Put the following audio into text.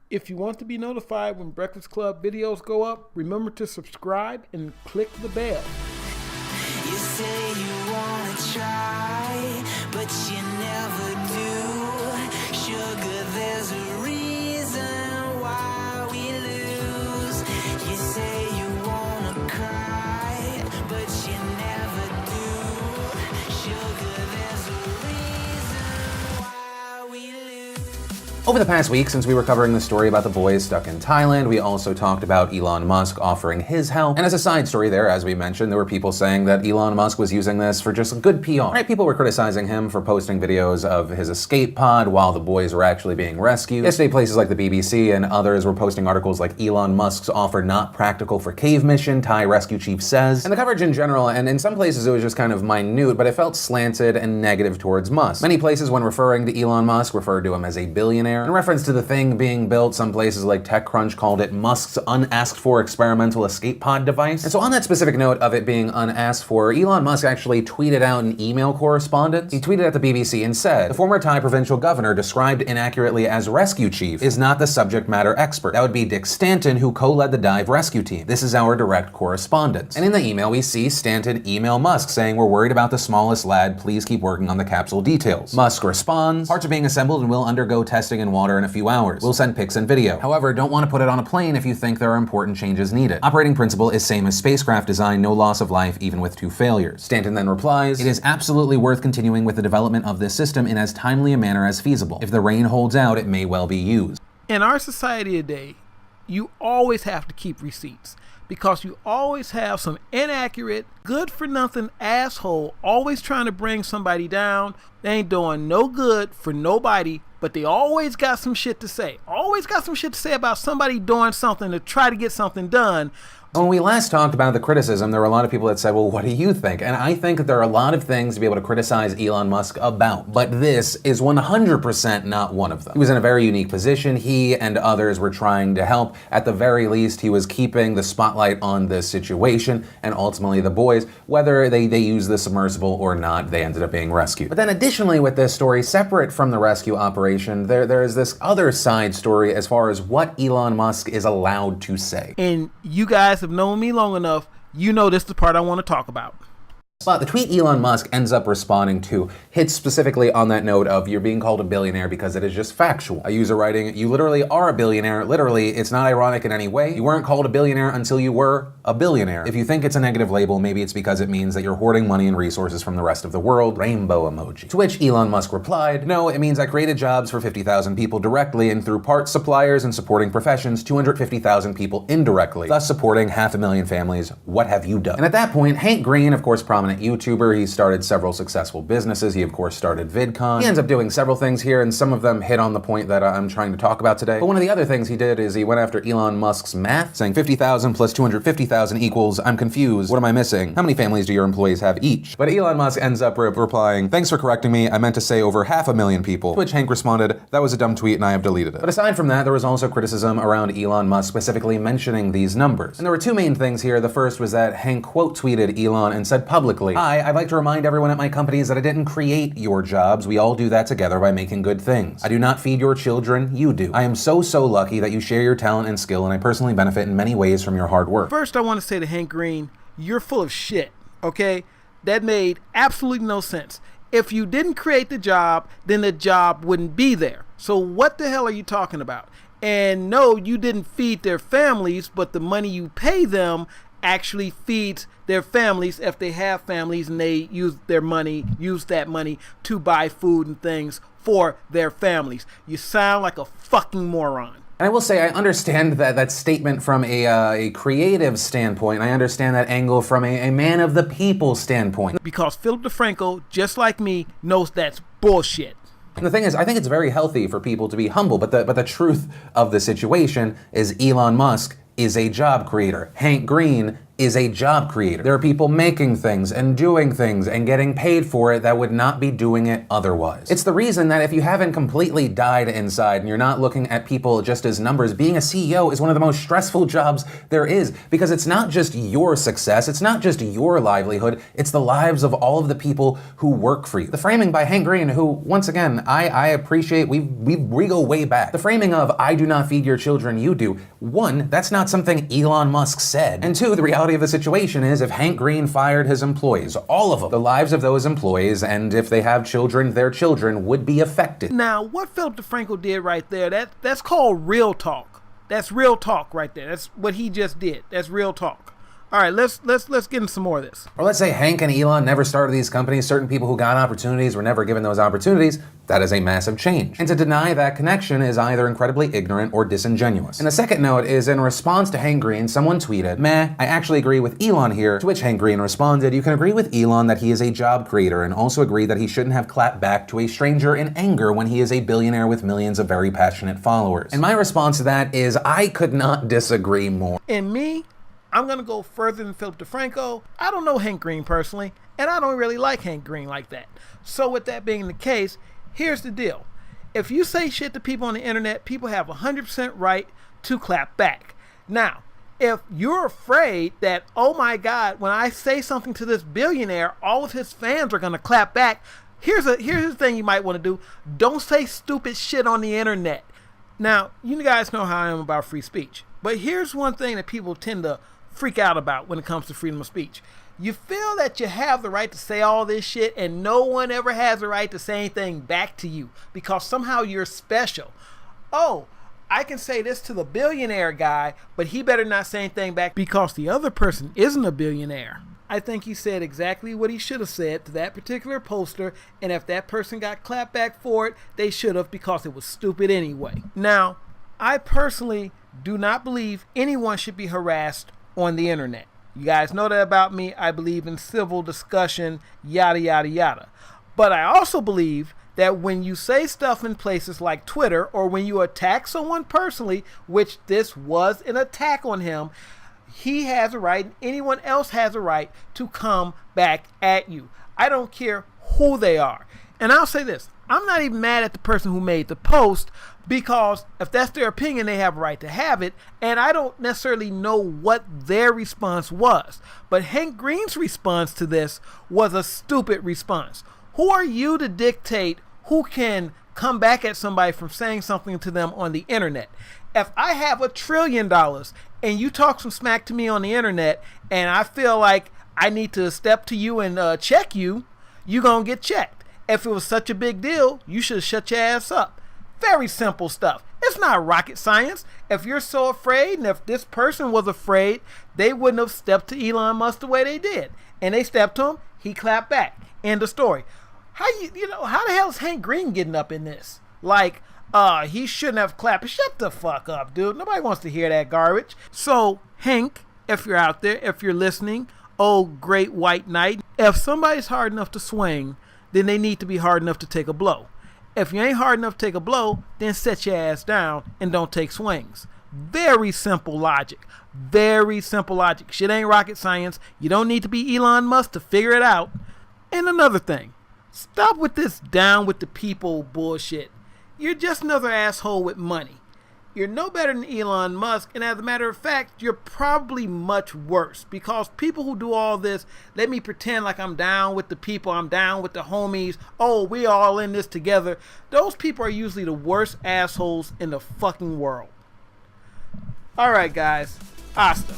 If you want to be notified when Breakfast Club videos go up, remember to subscribe and click the bell. You say you wanna try, but you never do. Sugar, there's a reason why we lose. You say you wanna cry, but you never do. Sugar, there's a reason why we lose. Over the past week, since we were covering the story about the boys stuck in Thailand, we also talked about Elon Musk offering his help. And as a side story there, as we mentioned, there were people saying that Elon Musk was using this for just good PR. Right? People were criticizing him for posting videos of his escape pod while the boys were actually being rescued. Yesterday, places like the BBC and others were posting articles like Elon Musk's offer not practical for cave mission, Thai rescue chief says. And the coverage in general, and in some places it was just kind of minute, but it felt slanted and negative towards Musk. Many places, when referring to Elon Musk, referred to him as a billionaire. In reference to the thing being built, some places like TechCrunch called it Musk's unasked for experimental escape pod device. And so on that specific note of it being unasked for, Elon Musk actually tweeted out an email correspondence. He tweeted at the BBC and said, "The former Thai provincial governor, described inaccurately as rescue chief, is not the subject matter expert. That would be Dick Stanton, who co-led the dive rescue team. This is our direct correspondence." And in the email, we see Stanton email Musk saying, "We're worried about the smallest lad. Please keep working on the capsule details." Musk responds, "Parts are being assembled and will undergo testing in water in a few hours. We'll send pics and video. However, don't want to put it on a plane if you think there are important changes needed. Operating principle is same as spacecraft design, no loss of life even with 2 failures." Stanton then replies, "It is absolutely worth continuing with the development of this system in as timely a manner as feasible. If the rain holds out, it may well be used." In our society today, you always have to keep receipts because you always have some inaccurate, good-for-nothing asshole always trying to bring somebody down. They ain't doing no good for nobody, but they always got some shit to say. Always got some shit to say about somebody doing something to try to get something done. When we last talked about the criticism, there were a lot of people that said, well, what do you think? And I think that there are a lot of things to be able to criticize Elon Musk about, but this is 100% not one of them. He was in a very unique position. He and others were trying to help. At the very least, he was keeping the spotlight on this situation, and ultimately the boys, whether they used the submersible or not, they ended up being rescued. But then additionally with this story, separate from the rescue operation, there is this other side story as far as what Elon Musk is allowed to say. And you guys have known me long enough, you know this is the part I want to talk about. But the tweet Elon Musk ends up responding to hits specifically on that note of you're being called a billionaire because it is just factual. A user writing, "You literally are a billionaire. Literally, it's not ironic in any way. You weren't called a billionaire until you were a billionaire. If you think it's a negative label, maybe it's because it means that you're hoarding money and resources from the rest of the world." Rainbow emoji. To which Elon Musk replied, "No, it means I created jobs for 50,000 people directly and through parts suppliers and supporting professions, 250,000 people indirectly, thus supporting 500,000 families. What have you done?" And at that point, Hank Green, of course, prominent YouTuber. He started several successful businesses. He, of course, started VidCon. He ends up doing several things here, and some of them hit on the point that I'm trying to talk about today. But one of the other things he did is he went after Elon Musk's math, saying 50,000 plus 250,000 equals, I'm confused. What am I missing? How many families do your employees have each? But Elon Musk ends up replying, "Thanks for correcting me. I meant to say over 500,000 people." To which Hank responded, "That was a dumb tweet and I have deleted it." But aside from that, there was also criticism around Elon Musk specifically mentioning these numbers. And there were 2 main things here. The first was that Hank quote tweeted Elon and said publicly, "Hi, I'd like to remind everyone at my companies that I didn't create your jobs. We all do that together by making good things. I do not feed your children, you do. I am so lucky that you share your talent and skill, and I personally benefit in many ways from your hard work." First, I want to say to Hank Green, you're full of shit, okay? That made absolutely no sense. If you didn't create the job, then the job wouldn't be there. So what the hell are you talking about? And no, you didn't feed their families, but the money you pay them actually feeds their families if they have families and they use that money to buy food and things for their families. You sound like a fucking moron. And I will say, I understand that statement from a creative standpoint. I understand that angle from a man of the people standpoint. Because Philip DeFranco, just like me, knows that's bullshit. And the thing is, I think it's very healthy for people to be humble, but the truth of the situation is Elon Musk is a job creator. Hank Green is a job creator. There are people making things and doing things and getting paid for it that would not be doing it otherwise. It's the reason that if you haven't completely died inside and you're not looking at people just as numbers, being a CEO is one of the most stressful jobs there is, because it's not just your success, it's not just your livelihood, it's the lives of all of the people who work for you. The framing by Hank Green, who, once again, I appreciate, we go way back. The framing of, I do not feed your children, you do. One, that's not something Elon Musk said. And two, the reality of the situation is if Hank Green fired his employees, all of them, the lives of those employees, and if they have children, their children would be affected. Now, what Philip DeFranco did right there, that's called real talk. That's real talk right there. That's what he just did. That's real talk. All right, let's get into some more of this. Or let's say Hank and Elon never started these companies. Certain people who got opportunities were never given those opportunities. That is a massive change. And to deny that connection is either incredibly ignorant or disingenuous. And the second note is, in response to Hank Green, someone tweeted, "Meh, I actually agree with Elon here," to which Hank Green responded, "You can agree with Elon that he is a job creator and also agree that he shouldn't have clapped back to a stranger in anger when he is a billionaire with millions of very passionate followers." And my response to that is, I could not disagree more. And me, I'm going to go further than Philip DeFranco. I don't know Hank Green personally, and I don't really like Hank Green like that. So with that being the case, here's the deal. If you say shit to people on the internet, people have 100% right to clap back. Now, if you're afraid that, oh my God, when I say something to this billionaire, all of his fans are going to clap back, here's the thing you might want to do. Don't say stupid shit on the internet. Now, you guys know how I am about free speech. But here's one thing that people tend to freak out about when it comes to freedom of speech. You feel that you have the right to say all this shit and no one ever has the right to say anything back to you because somehow you're special. Oh, I can say this to the billionaire guy, but he better not say anything back because the other person isn't a billionaire. I think he said exactly what he should have said to that particular poster, and if that person got clapped back for it, they should have, because it was stupid anyway. Now, I personally do not believe anyone should be harassed on the internet. You guys know that about me. I believe in civil discussion, yada, yada, yada. But I also believe that when you say stuff in places like Twitter, or when you attack someone personally, which this was an attack on him, he has a right, and anyone else has a right to come back at you. I don't care who they are. And I'll say this, I'm not even mad at the person who made the post, because if that's their opinion, they have a right to have it, and I don't necessarily know what their response was. But Hank Green's response to this was a stupid response. Who are you to dictate who can come back at somebody from saying something to them on the internet? If I have $1 trillion and you talk some smack to me on the internet and I feel like I need to step to you and check you, you're going to get checked. If it was such a big deal, you should shut your ass up. Very simple stuff. It's not rocket science. If you're so afraid, and if this person was afraid, they wouldn't have stepped to Elon Musk the way they did. And they stepped to him, he clapped back. End of story. How the hell is Hank Green getting up in this? Like, he shouldn't have clapped. Shut the fuck up, dude. Nobody wants to hear that garbage. So, Hank, if you're out there, if you're listening, oh great white knight, if somebody's hard enough to swing, then they need to be hard enough to take a blow. If you ain't hard enough to take a blow, then set your ass down and don't take swings. Very simple logic. Very simple logic. Shit ain't rocket science. You don't need to be Elon Musk to figure it out. And another thing, stop with this down with the people bullshit. You're just another asshole with money. You're no better than Elon Musk, and as a matter of fact, you're probably much worse, because people who do all this, let me pretend like I'm down with the people, I'm down with the homies, oh, we all in this together. Those people are usually the worst assholes in the fucking world. Alright guys, hasta.